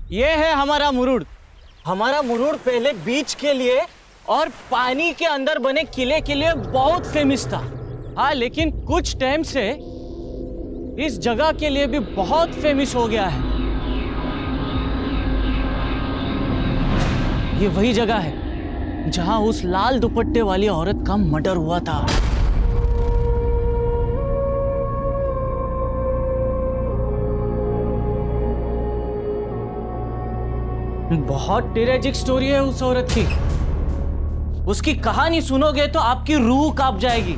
ये है हमारा मुरुड। हमारा मुरुड पहले बीच के लिए और पानी के अंदर बने किले के लिए बहुत फेमस था। हाँ, लेकिन कुछ टाइम से इस जगह के लिए भी बहुत फेमस हो गया है। ये वही जगह है जहां उस लाल दुपट्टे वाली औरत का मर्डर हुआ था। बहुत ट्रेजिक स्टोरी है उस औरत की। उसकी कहानी सुनोगे तो आपकी रूह कांप जाएगी।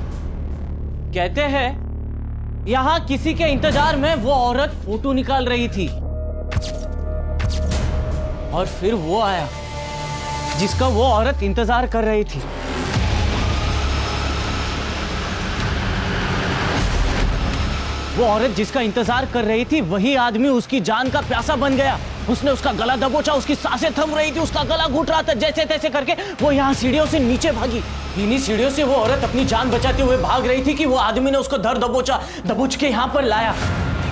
कहते हैं यहां किसी के इंतजार में वो औरत फोटो निकाल रही थी और फिर वो आया जिसका वो औरत इंतजार कर रही थी। वो औरत जिसका इंतजार कर रही थी वही आदमी उसकी जान का प्यासा बन गया। उसने उसका गला दबोचा, उसकी सांसें थम रही थी, उसका गला घुट रहा था। जैसे तैसे करके वो यहाँ सीढ़ियों से नीचे भागी। इन्हीं सीढ़ियों से वो औरत अपनी जान बचाते हुए भाग रही थी कि वो आदमी ने उसको धर दबोच के यहाँ पर लाया।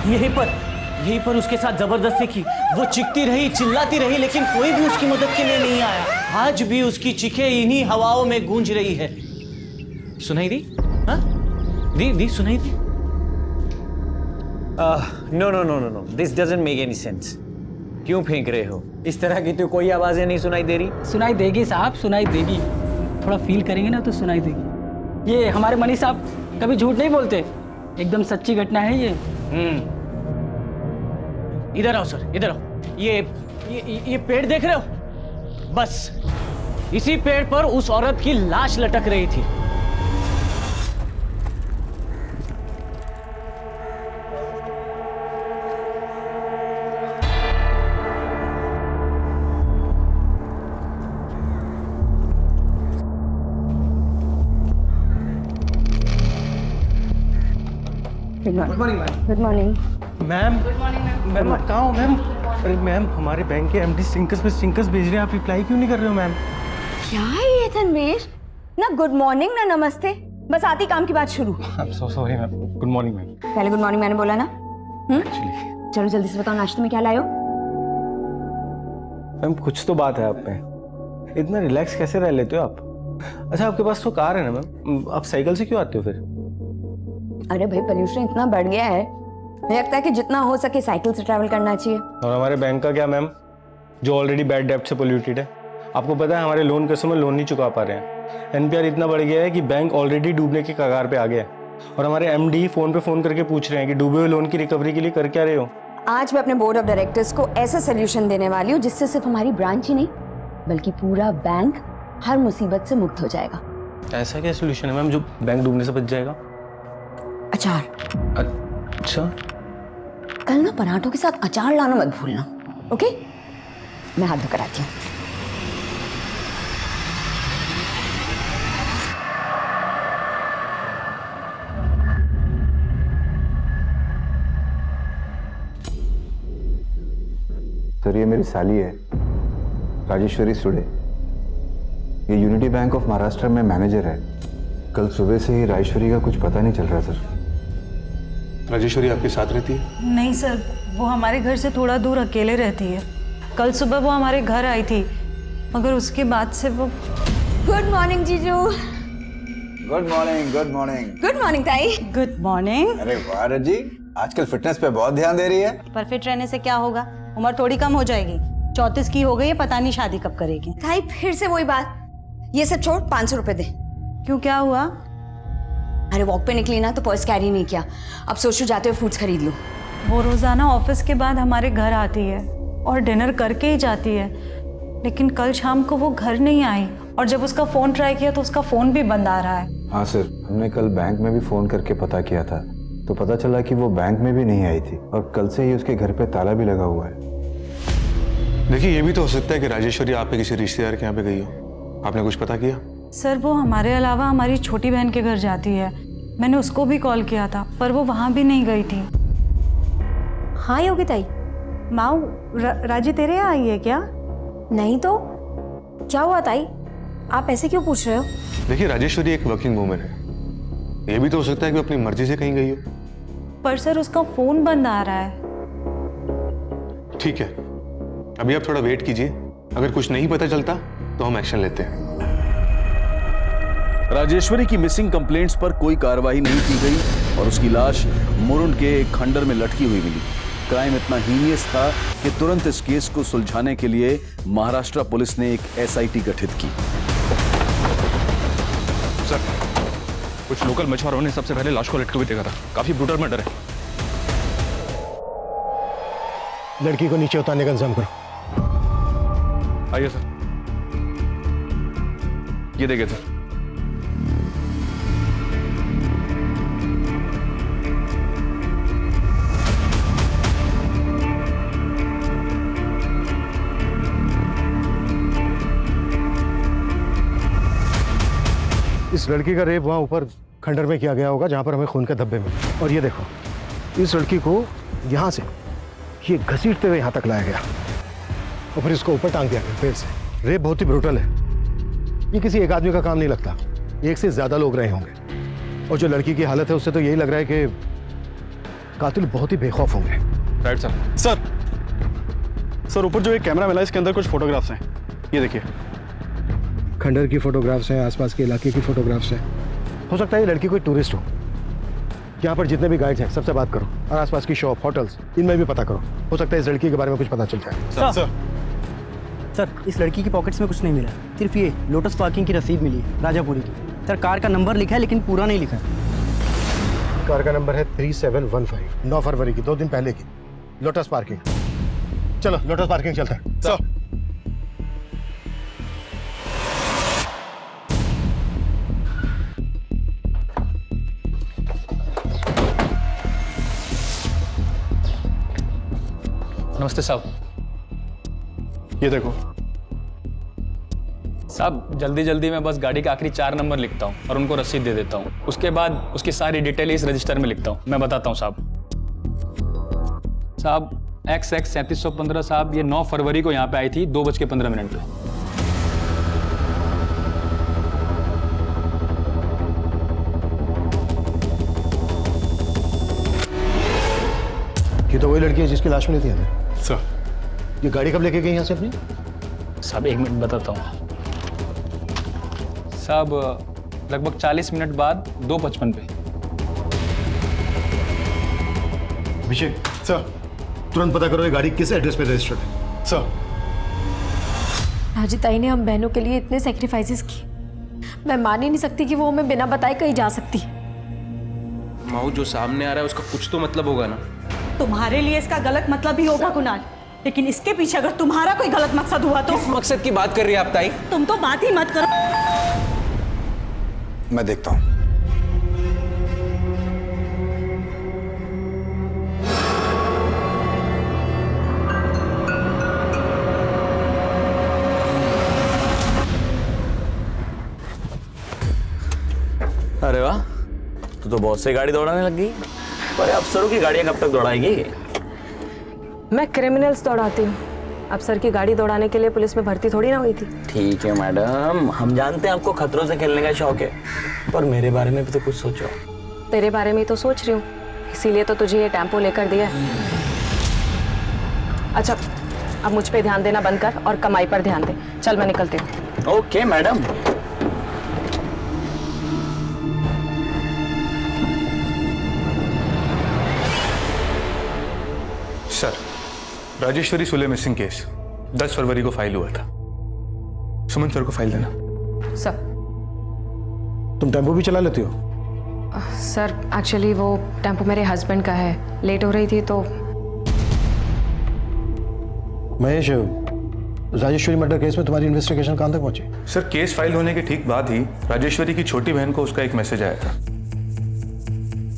यहीं पर उसके साथ जबरदस्ती की। वो चीखती रही, चिल्लाती रही, लेकिन कोई भी उसकी मदद के लिए नहीं आया। आज भी उसकी चीखें इन्हीं हवाओं में गूंज रही है। सुनाई दी? हाँ? दी सुनाई दी? No. This doesn't make any sense. क्यों फेंक रहे हो? इस तरह की तो कोई आवाजें नहीं सुनाई दे रही। सुनाई देगी साहब, सुनाई देगी। थोड़ा फील करेंगे ना तो सुनाई देगी। ये हमारे मनी साहब कभी झूठ नहीं बोलते, एकदम सच्ची घटना है ये। इधर आओ सर, इधर आओ। ये पेड़ देख रहे हो? बस इसी पेड़ पर उस औरत की लाश लटक रही थी। Good morning ma'am. मैम आप कहाँ हो मैम? अरे मैम, हमारे बैंक के एमडी स्टिंकर्स भेज रहे हैं, आप रिप्लाई क्यों नहीं कर रहे हो मैम? क्या है ये तनवीर? ना गुड मॉर्निंग ना नमस्ते, बस आती काम की बात शुरू। I am so sorry ma'am. Good morning ma'am. पहले गुड मॉर्निंग मैंने बोला ना। एक्चुअली चलो जल्दी से बताओ, नाश्ते में क्या लाए हो? मैम कुछ तो बात है आप पे, इतना रिलैक्स कैसे रह लेते हो आप? अच्छा आपके पास तो कार है ना मैम, आप साइकिल से क्यों आते हो फिर? अरे भाई, पोल्यूशन इतना बढ़ गया है, मुझे लगता है कि जितना हो सके साइकिल से ट्रैवल करना चाहिए। और हमारे बैंक का क्या मैम, जो ऑलरेडी बैड डेब्ट से पोल्यूटेड है? आपको पता है हमारे लोन कस्टमर लोन नहीं चुका पा रहे हैं। एनपीआर इतना बढ़ गया है कि बैंक ऑलरेडी डूबने के कगार पे आ गया है। और हमारे एमडी फोन पे फोन करके पूछ रहे हैं कि डूबे हुए लोन की रिकवरी के लिए कर क्या रहे हो? आज मैं अपने बोर्ड ऑफ डायरेक्टर्स को ऐसा सोल्यूशन देने वाली हूँ जिससे सिर्फ हमारी ब्रांच ही नहीं बल्कि पूरा बैंक हर मुसीबत से मुक्त हो जाएगा। ऐसा क्या सोल्यूशन है मैम जो बैंक डूबने से बच जाएगा? अचार। अच्छा, कल ना पराठों के साथ अचार लाना मत भूलना, ओके? मैं हाथ धोकर आती हूँ। सर, ये मेरी साली है, राजेश्वरी सुडे। ये यूनिटी बैंक ऑफ महाराष्ट्र में मैनेजर है। कल सुबह से ही राजेश्वरी का कुछ पता नहीं चल रहा सर। राजेश्वरी आपके साथ रहती है? नहीं सर, वो हमारे घर से थोड़ा दूर अकेले रहती है। कल सुबह वो हमारे घर आई थी, मगर उसके बाद से वो। गुड मॉर्निंग जीजू। Good morning. Good morning. Good morning ताई। Good morning. अरे वाह रजी, आजकल फिटनेस पे बहुत ध्यान दे रही है। परफेक्ट रहने से क्या होगा, उम्र थोड़ी कम हो जाएगी। 34 की हो गई है, पता नहीं शादी कब करेगी। ताई फिर से वही बात, ये सब छोड़, 500 रुपए दे। क्यों, क्या हुआ? अरे वॉक पे निकली ना तो पर्स कैरी नहीं किया, अब सोचो जाते हुए फ्रूट्स खरीद लो। वो रोजाना ऑफिस के बाद हमारे घर आती है और डिनर करके ही जाती है, लेकिन कल शाम को वो घर नहीं आई और जब उसका फोन ट्राई किया तो उसका फोन भी बंद आ रहा है। हाँ सर, हमने कल बैंक में भी फोन करके पता किया था तो पता चला कि वो बैंक में भी नहीं आई थी और कल से ही उसके घर पे ताला भी लगा हुआ है। देखिए, ये भी तो हो सकता है कि राजेश्वरी आप पे किसी रिश्तेदार के यहाँ पे गई हो। आपने कुछ पता किया? सर, वो हमारे अलावा हमारी छोटी बहन के घर जाती है। मैंने उसको भी कॉल किया था पर वो वहाँ भी नहीं गई थी। हाँ योगी ताई। माऊ, राजी तेरे यहाँ आई है क्या? नहीं तो क्या हुआ ताई, आप ऐसे क्यों पूछ रहे हो? देखिए, राजेश्वरी एक वर्किंग वूमेन है, ये भी तो हो सकता है कि वो अपनी मर्जी से कहीं गई हो। पर सर उसका फोन बंद आ रहा है। ठीक है, अभी आप थोड़ा वेट कीजिए, अगर कुछ नहीं पता चलता तो हम एक्शन लेते हैं। राजेश्वरी की मिसिंग कंप्लेंट्स पर कोई कार्रवाई नहीं की गई और उसकी लाश मुरुंड के एक खंडर में लटकी हुई मिली। क्राइम इतना हीनियस था कि तुरंत इस केस को सुलझाने के लिए महाराष्ट्र पुलिस ने एक एसआईटी गठित की। सर, कुछ लोकल मछुआरों ने सबसे पहले लाश को लटके हुए देखा था। काफी ब्रूटल मर्डर है। लड़की को नीचे उतारने का इंतजाम करो। आइए सर, ये देखिए सर। इस लड़की का रेप वहाँ ऊपर खंडर में किया गया होगा जहाँ पर हमें खून के धब्बे में। और ये देखो, इस लड़की को यहाँ से ये घसीटते हुए यहाँ तक लाया गया और फिर इसको ऊपर टांग दिया गया पेड़ से। रेप बहुत ही ब्रूटल है। ये किसी एक आदमी का काम नहीं लगता, एक से ज्यादा लोग रहे होंगे। और जो लड़की की हालत है उससे तो यही लग रहा है कि कातिल बहुत ही बेखौफ होंगे। Right sir. सर, सर ऊपर जो एक कैमरा मिला है इसके अंदर कुछ फोटोग्राफ्स हैं, ये देखिए। खंडर की फोटोग्राफ्स हैं, आसपास के इलाके की फोटोग्राफ्स हैं। हो सकता है ये लड़की कोई टूरिस्ट हो। यहाँ पर जितने भी गाइड्स हैं सबसे बात करो और आसपास की शॉप, होटल्स, इनमें भी पता करो। हो सकता है इस लड़की के बारे में कुछ पता चल जाए। सर, इस लड़की की पॉकेट्स में कुछ नहीं मिला, सिर्फ ये लोटस पार्किंग की रसीद मिली है राजापुरी की। सर, कार का नंबर लिखा है लेकिन पूरा नहीं लिखा है। कार का नंबर है 3715, 9 फरवरी की, 2 दिन पहले की, लोटस पार्किंग। चलो लोटस पार्किंग चलते हैं। सर, नमस्ते साहब। ये देखो साहब, जल्दी जल्दी मैं बस गाड़ी का आखिरी 4 नंबर लिखता हूँ और उनको रसीद दे देता हूँ। उसके बाद उसकी सारी डिटेल इस रजिस्टर में लिखता हूँ। मैं बताता हूँ साहब। साहब, XX 3715 साहब, ये 9 फरवरी को यहाँ पे आई थी 2:15 पे। ये तो वही लड़की है जिसकी लाश मिली थी हमें। सर, ये गाड़ी कब लेके गई यहाँ से अपनी? साहब 1 मिनट बताता हूँ साहब। लगभग 40 मिनट बाद 2:55 पे। अभिषेक सर, तुरंत पता करो ये गाड़ी किस एड्रेस पे रजिस्टर्ड है। सर। राजीताई ने हम बहनों के लिए इतने सेक्रीफाइसेस की, मैं मान ही नहीं सकती कि वो हमें बिना बताए कहीं जा सकती है। माऊ, जो सामने आ रहा है उसका कुछ तो मतलब होगा ना। तुम्हारे लिए इसका गलत मतलब ही होगा कुणाल, लेकिन इसके पीछे अगर तुम्हारा कोई गलत मकसद हुआ तो। किस मकसद की बात कर रही है आप ताई? तुम तो बात ही मत करो। मैं देखता हूँ। अरे वाह, तू तो बहुत से गाड़ी दौड़ाने लग गई। पर अफसरों की गाड़ियां कब तक दौड़ाएगी? मैं क्रिमिनल्स दौड़ाती हूँ, अफसर की गाड़ी दौड़ाने के लिए पुलिस में भर्ती थोड़ी ना हुई थी। ठीक है मैडम, हम जानते हैं आपको खतरों से खेलने का शौक है, पर मेरे बारे में भी तो कुछ सोचो। तेरे बारे में तो सोच रही हूँ, इसीलिए तो तुझे ये टेम्पो लेकर दिया है। अच्छा, अब मुझ पे ध्यान देना बंद कर और कमाई पर ध्यान दे। चल मैं निकलती हूँ। Okay madam. Sir, Rajeshwari Sule missing case 10 फरवरी को फाइल हुआ था। सुमन सर को फाइल देना। सर। तुम टेम्पो भी चला लेती हो? सर, एक्चुअली वो टेम्पो मेरे हस्बैंड का है, लेट हो रही थी तो। महेश, राजेश्वरी मर्डर केस में तुम्हारी इन्वेस्टिगेशन कहाँ तक पहुंची? सर, केस फाइल होने के ठीक बाद ही राजेश्वरी की छोटी बहन को उसका एक मैसेज आया था।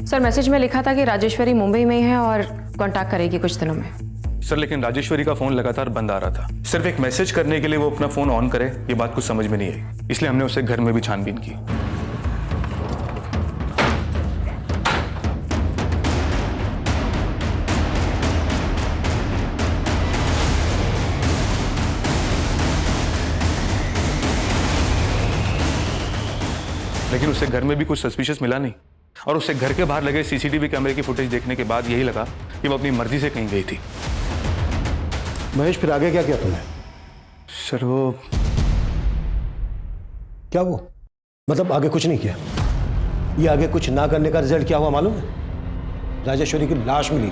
सर, मैसेज में लिखा था कि राजेश्वरी मुंबई में है और कांटेक्ट करेगी कुछ दिनों में। सर, लेकिन राजेश्वरी का फोन लगातार बंद आ रहा था। सिर्फ एक मैसेज करने के लिए वो अपना फोन ऑन करे, ये बात कुछ समझ में नहीं आई, इसलिए हमने उसे घर में भी छानबीन की। लेकिन उसे घर में भी कुछ सस्पिशियस मिला नहीं और उसे घर के बाहर लगे सीसीटीवी कैमरे की फुटेज देखने के बाद यही लगा कि वो अपनी मर्जी से कहीं गई थी। महेश फिर आगे क्या किया तुमने? सर वो क्या वो मतलब आगे कुछ नहीं किया? ये आगे कुछ ना करने का रिजल्ट क्या हुआ मालूम है? राजेश्वरी की लाश मिली।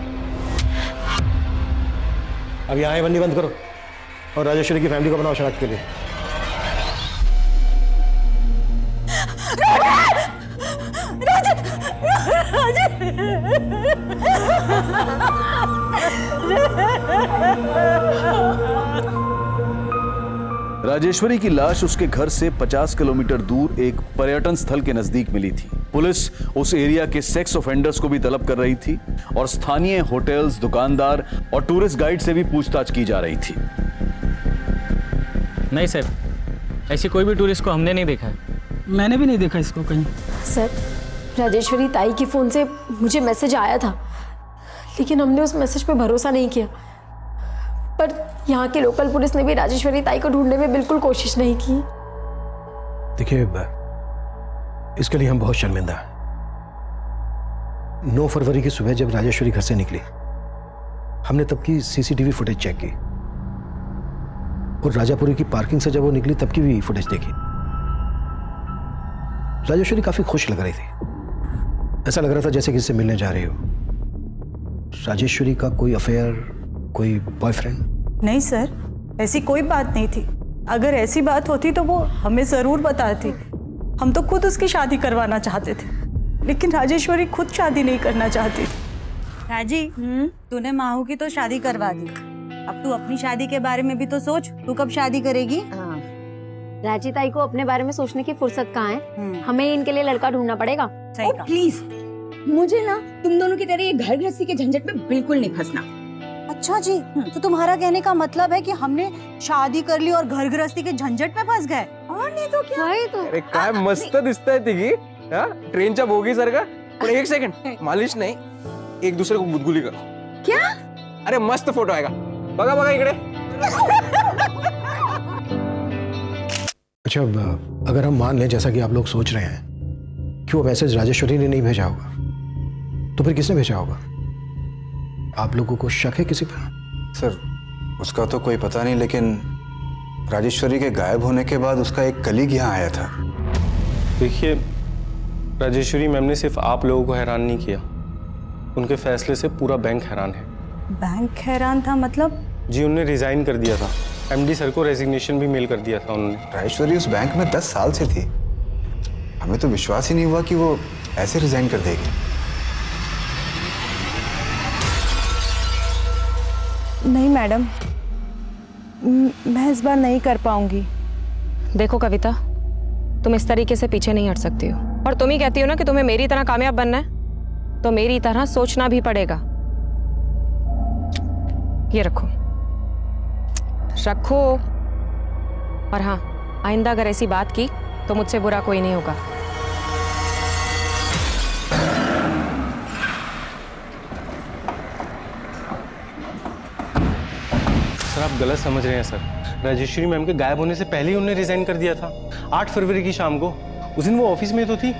अब यहाँ बंदी बंद करो और राजेश्वरी की फैमिली को बनाओ शनाख्त के लिए। राजेश्वरी की लाश उसके घर से 50 किलोमीटर दूर एक पर्यटन स्थल के नजदीक मिली थी। पुलिस उस एरिया के सेक्स ऑफेंडर्स को भी तलब कर रही थी और स्थानीय होटल्स, दुकानदार और टूरिस्ट गाइड से भी पूछताछ की जा रही थी। नहीं सर, ऐसी कोई भी टूरिस्ट को हमने नहीं देखा है। मैंने भी नहीं देखा इसको कहीं। सर, राजेश्वरी ताई के फ़ोन से मुझे मैसेज आया था, लेकिन हमने उस मैसेज पे भरोसा नहीं किया। पर यहाँ के लोकल पुलिस ने भी राजेश्वरी ताई को ढूंढने में बिल्कुल कोशिश नहीं की। देखिए, इसके लिए हम बहुत शर्मिंदा हैं। 9 फरवरी की सुबह जब राजेश्वरी घर से निकली, हमने तब की सीसीटीवी फुटेज चेक की और राजापुरी की पार्किंग से जब वो निकली तब की भी फुटेज देखी। राजेश्वरी काफी खुश लग रही थी। ऐसा लग रहा था जैसे किसी से मिलने जा रही हो। राजेश्वरी का कोई अफेयर, कोई बॉयफ्रेंड? नहीं सर, ऐसी कोई बात नहीं थी। अगर ऐसी बात होती तो वो हमें ज़रूर बताती। हम तो खुद उसकी शादी करवाना चाहते थे, लेकिन राजेश्वरी खुद शादी नहीं करना चाहती थी। राजी, तूने माहू की तो शादी करवा दी, अब तू अपनी शादी के बारे में भी तो सोच। तू कब शादी करेगी? राजी ताई को अपने बारे में सोचने की फुर्सत कहाँ है? हमें इनके लिए लड़का ढूंढना पड़ेगा। सही कहा। प्लीज मुझे ना तुम दोनों की तरह ये घर गृहस्थी के झंझट में बिल्कुल नहीं फंसना। अच्छा जी, तो तुम्हारा कहने का मतलब है कि हमने शादी कर ली और घर गृहस्थी के झंझट में फंस गए? और नहीं तो क्या? अरे काय मस्त दिसतंय तिघी, हा? ट्रेनच्या बोगी सारखा। पण एक सेकंड, मालिश नाही, एक दूसरे को गुदगुली करो। क्या? अरे मस्त फोटो आएगा, बघा बघा इकडे। अच्छा, अगर हम मान लें जैसा कि आप लोग सोच रहे हैं कि वो मैसेज राजेश्वरी ने नहीं भेजा होगा, तो फिर किसने भेजा होगा? आप लोगों को शक है किसी पर? सर, उसका तो कोई पता नहीं, लेकिन राजेश्वरी के गायब होने के बाद उसका एक कलीग यहाँ आया था। देखिए, राजेश्वरी मैम ने सिर्फ आप लोगों को हैरान नहीं किया, उनके फैसले से पूरा बैंक हैरान है। बैंक हैरान था मतलब? जी, उन्होंने रिजाइन कर दिया था। एमडी सर को रेजिग्नेशन भी मेल कर दिया था उन्होंने। राजेश्वरी उस बैंक में 10 साल से थी। हमें तो विश्वास ही नहीं हुआ कि वो ऐसे रिजाइन कर देगी। नहीं मैडम, मैं इस बार नहीं कर पाऊंगी। देखो कविता, तुम इस तरीके से पीछे नहीं हट सकती हो, और तुम ही कहती हो ना कि तुम्हें मेरी तरह कामयाब बनना है, तो मेरी तरह सोचना भी पड़ेगा। ये रखो रखो, और हाँ, आइंदा अगर ऐसी बात की तो मुझसे बुरा कोई नहीं होगा। सर, आप गलत समझ रहे हैं सर। राजेश्वरी मैम के गायब होने से पहले ही उन्होंने रिजाइन कर दिया था। 8 फरवरी की शाम को। उस दिन वो ऑफिस में तो थी,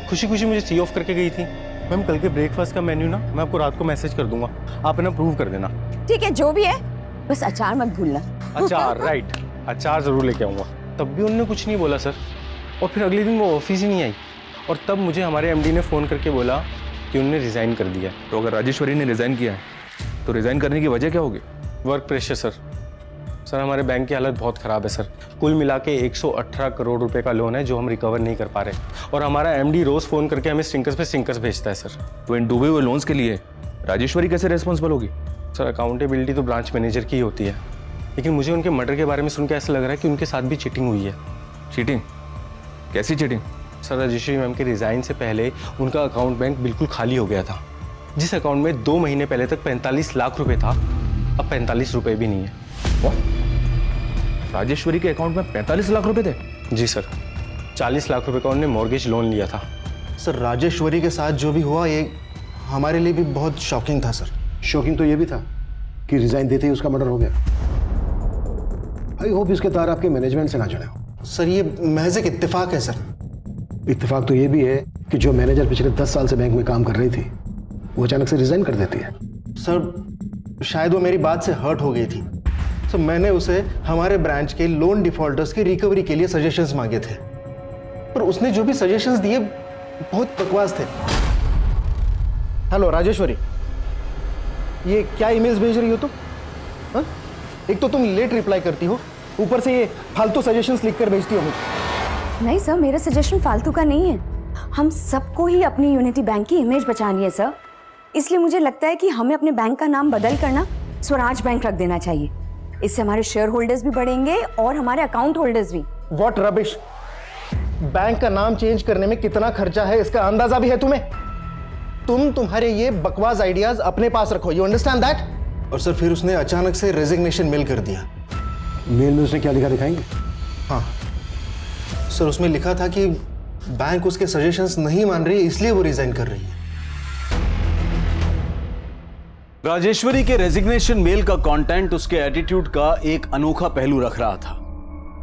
खुशी खुशी मुझे सी ऑफ करके गई थी। मैम, कल के ब्रेकफास्ट का मेन्यू ना मैं आपको रात को मैसेज कर दूंगा, आप ना प्रूव कर देना। ठीक है, जो भी है, बस अचार मत भूलना। अचार? राइट, अचार जरूर लेके आऊंगा। तब भी उन्होंने कुछ नहीं बोला सर, और फिर अगले दिन वो ऑफिस ही नहीं आई, और तब मुझे हमारे एमडी ने फ़ोन करके बोला कि उन्होंने रिज़ाइन कर दिया। तो अगर राजेश्वरी ने रिज़ाइन किया है तो रिज़ाइन करने की वजह क्या होगी? Work pressure sir. सर, हमारे बैंक की हालत बहुत ख़राब है सर। कुल मिला के 118 करोड़ रुपए का लोन है जो हम रिकवर नहीं कर पा रहे, और हमारा एमडी रोज़ फ़ोन करके हमें स्टिंकर्स पे स्टिंकर्स भेजता है सर। तो इन डूबे हुए लोन्स के लिए राजेश्वरी कैसे रिस्पॉन्सिबल होगी? सर, अकाउंटेबिलिटी तो ब्रांच मैनेजर की ही होती है, लेकिन मुझे उनके मर्डर के बारे में सुन के ऐसा लग रहा है कि उनके साथ भी चीटिंग हुई है। चीटिंग? कैसी चीटिंग? सर, राजेश्वरी मैम के रिज़ाइन से पहले उनका अकाउंट बैंक बिल्कुल खाली हो गया था। जिस अकाउंट में 2 महीने पहले तक 45 लाख रुपए था, अब 45 रुपए भी नहीं है। राजेश्वरी के अकाउंट में 45 लाख रुपए थे? जी सर, 40 लाख रुपए का उन्होंने मॉर्गेज लोन लिया था। सर, राजेश्वरी के साथ जो भी हुआ ये हमारे लिए भी बहुत शॉकिंग था सर। शॉकिंग तो ये भी था कि रिजाइन देते ही उसका मर्डर हो गया। आई होप इसके तार आपके मैनेजमेंट से ना जुड़े हो। सर, ये महज एक इत्तेफाक है सर। इत्तेफाक तो ये भी है कि जो मैनेजर पिछले 10 साल से बैंक में काम कर रही थी, वो अचानक से रिजाइन कर देती है। सर, शायद वो मेरी बात से हर्ट हो गई थी, तो मैंने उसे हमारे ब्रांच के लोन डिफॉल्टर्स की रिकवरी के लिए सजेशंस मांगे थे, पर उसने जो भी सजेशंस दिए बहुत बकवास थे। हेलो राजेश्वरी, ये क्या ईमेल्स भेज रही हो तुम? हाँ? एक तो तुम लेट रिप्लाई करती हो, ऊपर से ये फालतू सजेशंस लिखकर भेजती हो मुझे। नहीं सर, मेरा सजेशन फालतू का नहीं है। हम सबको ही अपनी यूनिटी बैंक की इमेज बचानी है सर, इसलिए मुझे लगता है कि हमें अपने बैंक का नाम बदल कर ना स्वराज बैंक रख देना चाहिए। इससे हमारे शेयर होल्डर्स भी बढ़ेंगे और हमारे अकाउंट होल्डर्स भी। What rubbish! बैंक का नाम चेंज करने में कितना खर्चा है इसका अंदाजा भी है तुम्हें? तुम्हारे ये बकवास आइडियाज अपने पास रखो, यू अंडरस्टैंड दैट? और सर फिर उसने अचानक से रेजिग्नेशन मेल कर दिया। मेल में उसने क्या लिखा दिखाएंगे? हाँ सर, उसमें लिखा था कि बैंक उसके सजेशंस नहीं मान रही, इसलिए वो रिजाइन कर रही है। राजेश्वरी के रेजिग्नेशन मेल का कंटेंट उसके एटीट्यूड का एक अनोखा पहलू रख रहा था,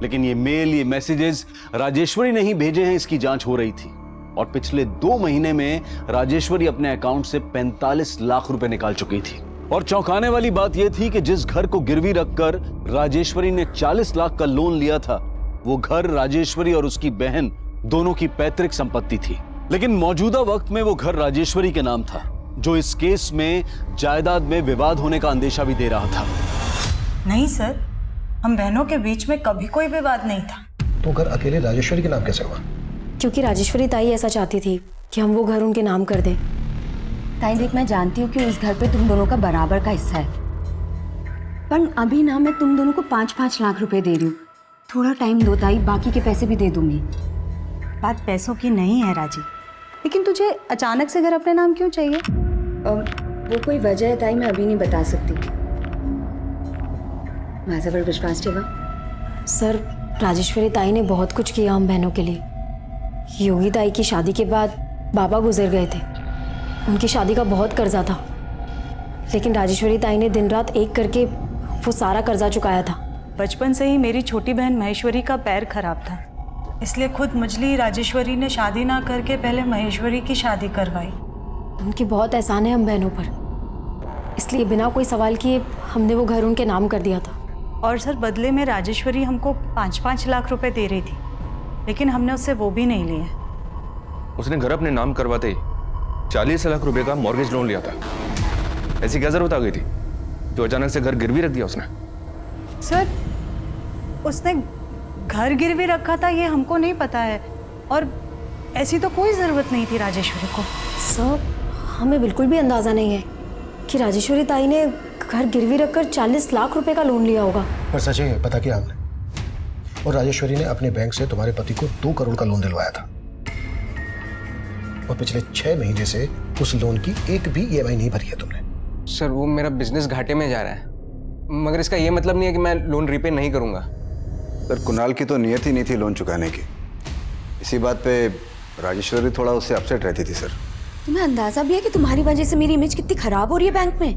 लेकिन ये मेल, ये मैसेजेस राजेश्वरी ने ही भेजे हैं, इसकी जांच हो रही थी। और पिछले 2 महीने में राजेश्वरी अपने अकाउंट से 45 लाख रुपए निकाल चुकी थी। और चौंकाने वाली बात यह थी कि जिस घर को गिरवी रखकर राजेश्वरी ने 40 लाख का लोन लिया था, वो घर राजेश्वरी और उसकी बहन दोनों की पैतृक संपत्ति थी। लेकिन मौजूदा वक्त में वो घर राजेश्वरी के नाम था, जो इस केस में जायदाद में विवाद होने का अंदेशा भी दे रहा था। नहीं सर, हम बहनों के बीच में कभी कोई विवाद नहीं था। तो घर अकेले राजेश्वरी के नाम कैसे हुआ? क्योंकि राजेश्वरी ताई ऐसा चाहती थी कि हम वो घर उनके नाम कर दें। ताई देख, मैं जानती हूँ कि इस घर पे तुम दोनों का बराबर का हिस्सा है, पर अभी ना मैं तुम दोनों को 5-5 लाख रुपए दे रही हूँ। थोड़ा टाइम दो ताई, बाकी के पैसे भी दे दूंगी। बात पैसों की नहीं है राजी, लेकिन तुझे अचानक से घर अपने नाम क्यों चाहिए? वो कोई वजह है ताई, मैं अभी नहीं बता सकती। माझ्यावर विश्वास ठेवा। सर, राजेश्वरी ताई ने बहुत कुछ किया हम बहनों के लिए। योगी ताई की शादी के बाद बाबा गुजर गए थे, उनकी शादी का बहुत कर्जा था, लेकिन राजेश्वरी ताई ने दिन रात एक करके वो सारा कर्जा चुकाया था। बचपन से ही मेरी छोटी बहन महेश्वरी का पैर खराब था, इसलिए खुद मजली राजेश्वरी ने शादी ना करके पहले महेश्वरी की शादी करवाई। उनकी बहुत एहसान है हम बहनों पर, इसलिए बिना कोई सवाल किए हमने वो घर उनके नाम कर दिया था। और सर, बदले में राजेश्वरी हमको 5-5 लाख रुपए दे रही थी, लेकिन हमने उससे वो भी नहीं लिए। उसने घर अपने नाम करवाते 40 लाख रुपए का मॉर्गेज लोन लिया था। ऐसी क्या जरूरत आ गई थी जो अचानक से घर गिरवी रख दिया उसने? सर, उसने घर गिरवी रखा था ये हमको नहीं पता है, और ऐसी तो कोई ज़रूरत नहीं थी राजेश्वरी को। सर, हमें बिल्कुल भी अंदाज़ा नहीं है कि राजेश्वरी ताई ने घर गिरवी रखकर 40 लाख रुपए का लोन लिया होगा। पर सच है, पता किया हमने, और राजेश्वरी ने अपने बैंक से तुम्हारे पति को 2 करोड़ का लोन दिलवाया था, और पिछले 6 महीने से उस लोन की एक भी EMI नहीं भरी है तुमने। सर, वो मेरा बिजनेस घाटे में जा रहा है, मगर इसका ये मतलब नहीं है कि मैं लोन रीपे नहीं करूंगा। सर, कुणाल की तो नियत ही नहीं थी लोन चुकाने की। इसी बात पे राजेश्वरी थोड़ा उससे अपसेट रहती थी। सर, तुम्हें अंदाजा भी है कि तुम्हारी वजह से मेरी इमेज कितनी खराब हो रही है बैंक में?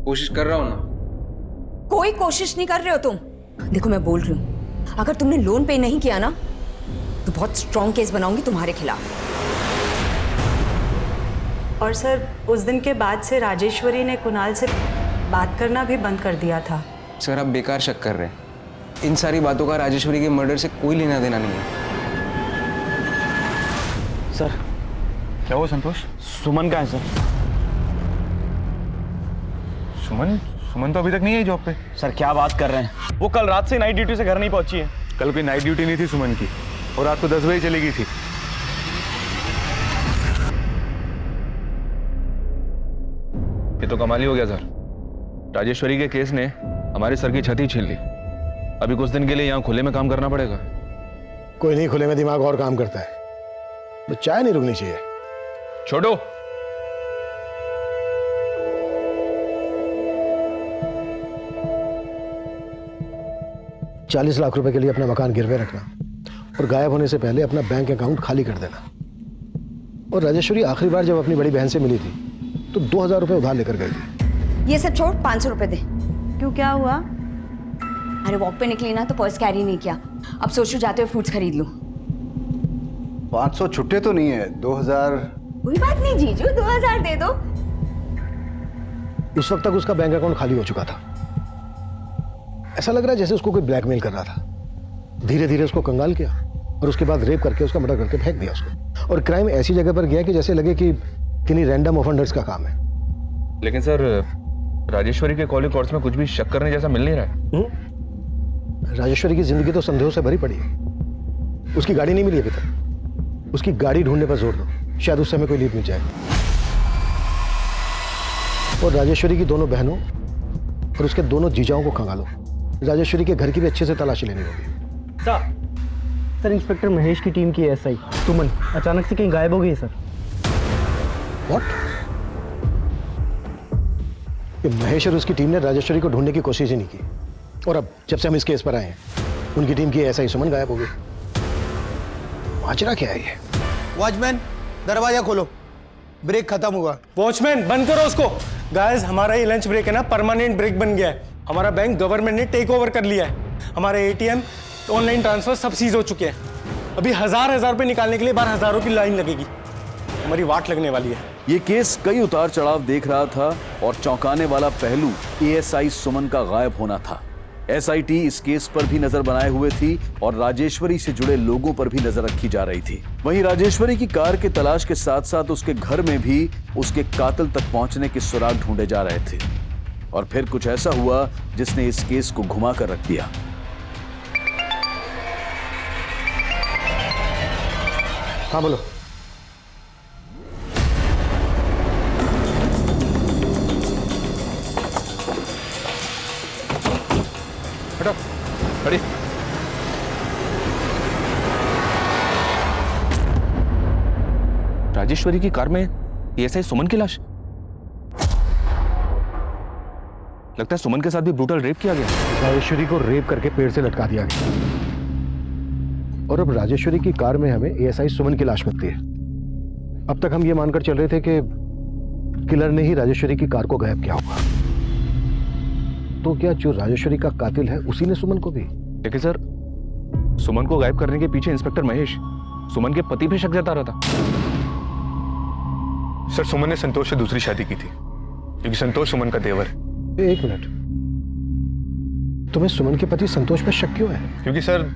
कोशिश कर रहा हूँ ना। कोई कोशिश नहीं कर रहे हो तुम। देखो, मैं बोल रही हूँ, अगर तुमने लोन पे नहीं किया ना तो बहुत स्ट्रॉन्ग केस बनाऊंगी तुम्हारे खिलाफ। और सर, उस दिन के बाद से राजेश्वरी ने कुणाल से बात करना भी बंद कर दिया था। सर, आप बेकार शक कर रहे हैं। इन सारी बातों का राजेश्वरी के मर्डर से कोई लेना देना नहीं है। सर, क्या हुआ संतोष? सुमन कहाँ है सर? सुमन तो अभी तक नहीं आई जॉब पे। सर, क्या बात कर रहे हैं? वो कल रात से नाइट ड्यूटी से घर नहीं पहुंची है। कल कोई नाइट ड्यूटी नहीं थी सुमन की, और रात को 10 बजे चली गई थी। ये तो कमाल ही हो गया सर। राजेश्वरी के केस ने हमारे सर की छत छीन ली। अभी कुछ दिन के लिए यहाँ खुले में काम करना पड़ेगा। कोई नहीं, खुले में दिमाग और काम करता है। तो चाय नहीं रुकनी चाहिए। छोड़ो। ₹40 लाख के लिए अपना मकान गिरवे रखना और गायब होने से पहले अपना बैंक अकाउंट खाली कर देना। और राजेश्वरी आखिरी बार जब अपनी बड़ी बहन से मिली थी तो 2000 रुपए उधार लेकर गई थी। ये सब छोड़, 500 रुपए दे। क्यों, क्या हुआ? अरे वॉक पे निकली ना तो पर्स कैरी नहीं किया। अब सोचो जाते हुए फ्रूट्स खरीद लूं। 500 छुट्टे तो नहीं है, 2000। कोई बात नहीं जीजू, 2000 दे दो। उस वक्त तक उसका बैंक अकाउंट खाली हो चुका था। ऐसा लग रहा है जैसे उसको कोई ब्लैकमेल कर रहा था। धीरे धीरे उसको कंगाल किया और उसके बाद रेप करके उसका मर्डर करके फेंक दिया उसको। और क्राइम ऐसी जगह पर गया कि जैसे लगे कि किन्हीं रैंडम ऑफेंडर्स का काम है। लेकिन सर, राजेश्वरी के कॉल रिकॉर्ड्स में कुछ भी शक करने जैसा मिल नहीं रहा है। राजेश्वरी की जिंदगी तो संदेहों से भरी पड़ी है। उसकी गाड़ी नहीं मिली अभी तक। उसकी गाड़ी ढूंढने पर जोर दो, शायद उससे हमें कोई लीड मिल जाए। और राजेश्वरी की दोनों बहनों और उसके दोनों जीजाओं को खंगालो। राजेश्वरी के घर की भी अच्छे से तलाशी लेनी होगी। सर, इंस्पेक्टर महेश की टीम की एसआई सुमन अचानक से कहीं गायब हो गई है सर। व्हाट? महेश और उसकी टीम ने राजेश्वरी को ढूंढने की कोशिश ही नहीं की, और अब जब से हम इस केस पर आए हैं उनकी टीम की एसआई सुमन गायब हो गई। माजरा क्या है ये? वॉचमैन, दरवाजा खोलो, ब्रेक खत्म हुआ। वॉचमैन बंद करो उसको। गाइस, हमारा ये लंच ब्रेक है ना, परमानेंट ब्रेक बन गया है। हमारा बैंक गवर्नमेंट ने टेक ओवर कर लिया है। हमारे एटीएम, ऑनलाइन ट्रांसफर सब सीज हो चुके हैं। अभी हजार रुपए निकालने के लिए बाहर हजारों की लाइन लगेगी। हमारी वाट लगने वाली है। ये केस कई उतार चढ़ाव देख रहा था और चौंकाने वाला पहलू एएसआई सुमन का गायब होना था। एसआईटी इस केस पर भी नजर बनाए हुए थी और राजेश्वरी से जुड़े लोगों पर भी नजर रखी जा रही थी। वहीं राजेश्वरी की कार के तलाश के साथ साथ उसके घर में भी उसके कातिल तक पहुंचने के सुराग ढूंढे जा रहे थे। और फिर कुछ ऐसा हुआ जिसने इस केस को घुमा कर रख दिया। हाँ बोलो। हटो, खड़ी। राजेश्वरी की कार में एएसआई सुमन की लाश। लगता है सुमन के साथ भी ब्रूटल रेप किया गया। राजेश्वरी को रेप करके पेड़ से लटका दिया गया, और अब राजेश्वरी की कार में हमें एएसआई सुमन की लाश मिलती है। अब तक हम ये मानकर चल रहे थे कि किलर ने ही राजेश्वरी की कार को गायब किया होगा। तो क्या जो राजेश्वरी का कातिल है उसी ने सुमन को भी? लेकिन सर, सुमन को गायब करने के पीछे इंस्पेक्टर महेश सुमन के पति पे शक जता रहा था। सर, सुमन ने संतोष से दूसरी शादी की थी, क्योंकि संतोष सुमन का देवर है। एक मिनट, तुम्हें सुमन के पति संतोष पर शक क्यों है? क्योंकि सर,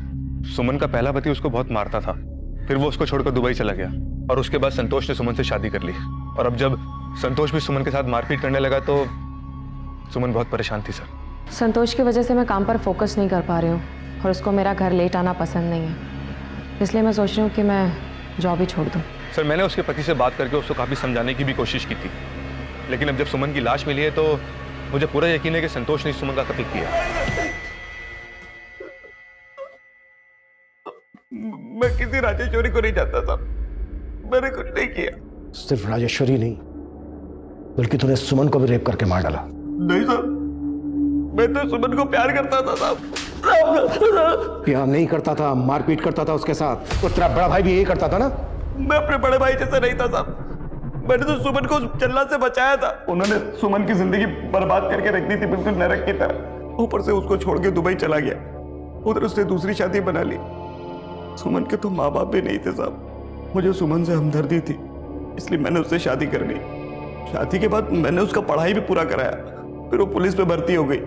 सुमन का पहला पति उसको बहुत मारता था, फिर वो उसको छोड़कर दुबई चला गया, और उसके बाद संतोष ने सुमन से शादी कर ली। और अब जब संतोष भी सुमन के साथ मारपीट करने लगा तो सुमन बहुत परेशान थी सर। संतोष की वजह से मैं काम पर फोकस नहीं कर पा रही हूँ और उसको मेरा घर लेट आना पसंद नहीं है, इसलिए मैं सोच रही हूँ कि मैं जॉब ही छोड़ दूँ। सर, मैंने उसके पति से बात करके उसको काफ़ी समझाने की भी कोशिश की थी, लेकिन अब जब सुमन की लाश मिली है तो मुझे पूरा यकीन है कि संतोष ने सुमन का कत्ल किया। मैं किसी राजेश्वरी को नहीं जानता साहब, मैंने कुछ नहीं किया। सिर्फ राजेश्वरी नहीं, बल्कि तूने सुमन को भी रेप करके मार डाला। नहीं साहब, मैं तो सुमन को प्यार करता था साहब। प्यार नहीं करता था, मारपीट करता था उसके साथ। और तेरा बड़ा भाई भी यही करता था ना? मैं अपने बड़े भाई जैसा नहीं था साहब। मैंने तो सुमन को चल्ला से बचाया था। उन्होंने सुमन की जिंदगी बर्बाद करके रख दी थी, बिल्कुल नरक की तरह। ऊपर से उसको छोड़ के दुबई चला गया, उधर उसने दूसरी शादी बना ली। सुमन के तो माँ बाप भी नहीं थे साहब। मुझे सुमन से हमदर्दी थी, इसलिए मैंने उससे शादी कर ली। शादी के बाद मैंने उसका पढ़ाई भी पूरा कराया, फिर वो पुलिस में भर्ती हो गई।